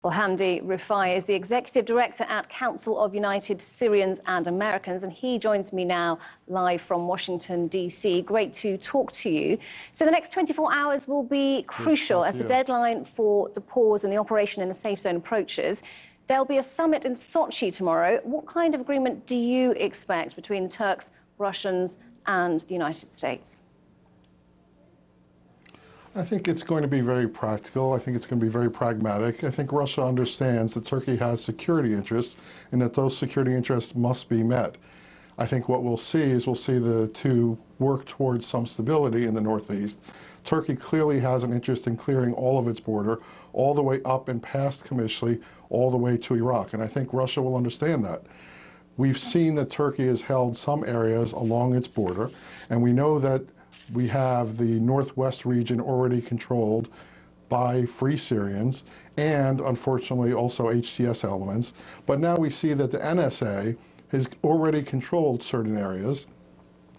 Well, Hamdi Rifai is the Executive Director at Council of United Syrians and Americans, and he joins me now live from Washington, D.C. Great to talk to you. So the next 24 hours will be crucial as the deadline for the pause and the operation in the safe zone approaches. There'll be a summit in Sochi tomorrow. What kind of agreement do you expect between the Turks, Russians and the United States? I think it's going to be very practical. I think it's going to be very pragmatic. I think Russia understands that Turkey has security interests and that those security interests must be met. I think what we'll see is the two work towards some stability in the northeast. Turkey clearly has an interest in clearing all of its border, all the way up and past Qamishli, all the way to Iraq. And I think Russia will understand that. We've seen that Turkey has held some areas along its border, and we know that we have the northwest region already controlled by Free Syrians and, unfortunately, also HTS elements. But now we see that the NSA has already controlled certain areas,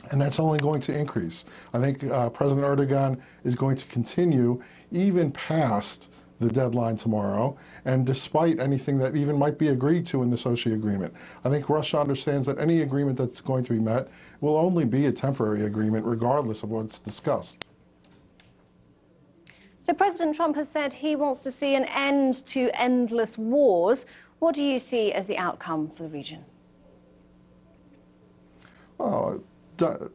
and that's only going to increase. I think President Erdogan is going to continue even past the deadline tomorrow, and despite anything that even might be agreed to in the Sochi agreement. I think Russia understands that any agreement that's going to be met will only be a temporary agreement regardless of what's discussed. So President Trump has said he wants to see an end to endless wars. What do you see as the outcome for the region? Well,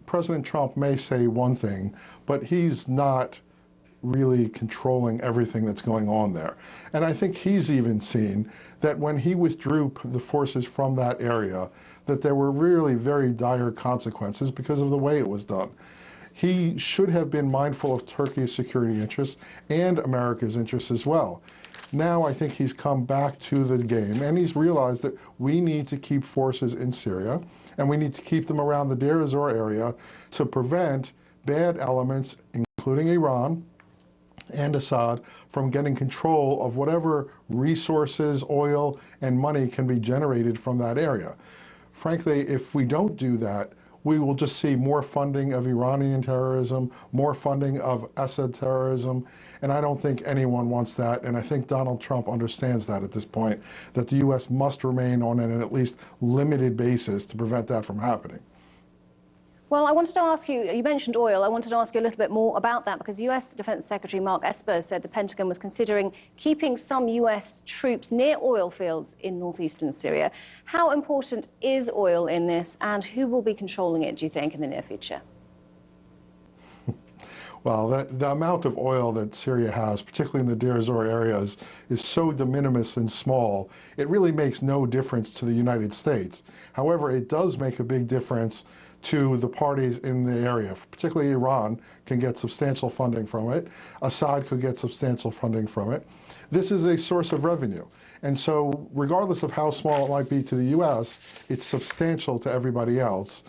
President Trump may say one thing, but he's not really controlling everything that's going on there. And I think he's even seen that when he withdrew the forces from that area, that there were really very dire consequences because of the way it was done. He should have been mindful of Turkey's security interests and America's interests as well. Now I think he's come back to the game and he's realized that we need to keep forces in Syria and we need to keep them around the Deir ez-Zor area to prevent bad elements, including Iran and Assad, from getting control of whatever resources, oil, and money can be generated from that area. Frankly, if we don't do that, we will just see more funding of Iranian terrorism, more funding of Assad terrorism, and I don't think anyone wants that, and I think Donald Trump understands that at this point, that the U.S. must remain on an at least limited basis to prevent that from happening. Well, I wanted to ask you, you mentioned oil. I wanted to ask you a little bit more about that because U.S. Defense Secretary Mark Esper said the Pentagon was considering keeping some U.S. troops near oil fields in northeastern Syria. How important is oil in this, and who will be controlling it, do you think, in the near future? Well, the amount of oil that Syria has, particularly in the Deir ez-Zor areas, is so de minimis and small, it really makes no difference to the United States. However, it does make a big difference to the parties in the area. Particularly Iran can get substantial funding from it. Assad could get substantial funding from it. This is a source of revenue. And so regardless of how small it might be to the U.S., it's substantial to everybody else.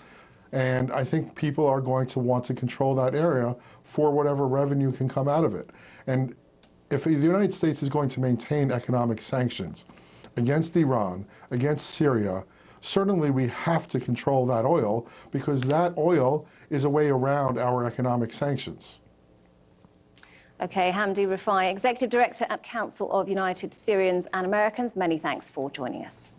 And I think people are going to want to control that area for whatever revenue can come out of it. And if the United States is going to maintain economic sanctions against Iran, against Syria, certainly we have to control that oil because that oil is a way around our economic sanctions. Okay, Hamdi Rifai, Executive Director at Council of United Syrians and Americans, many thanks for joining us.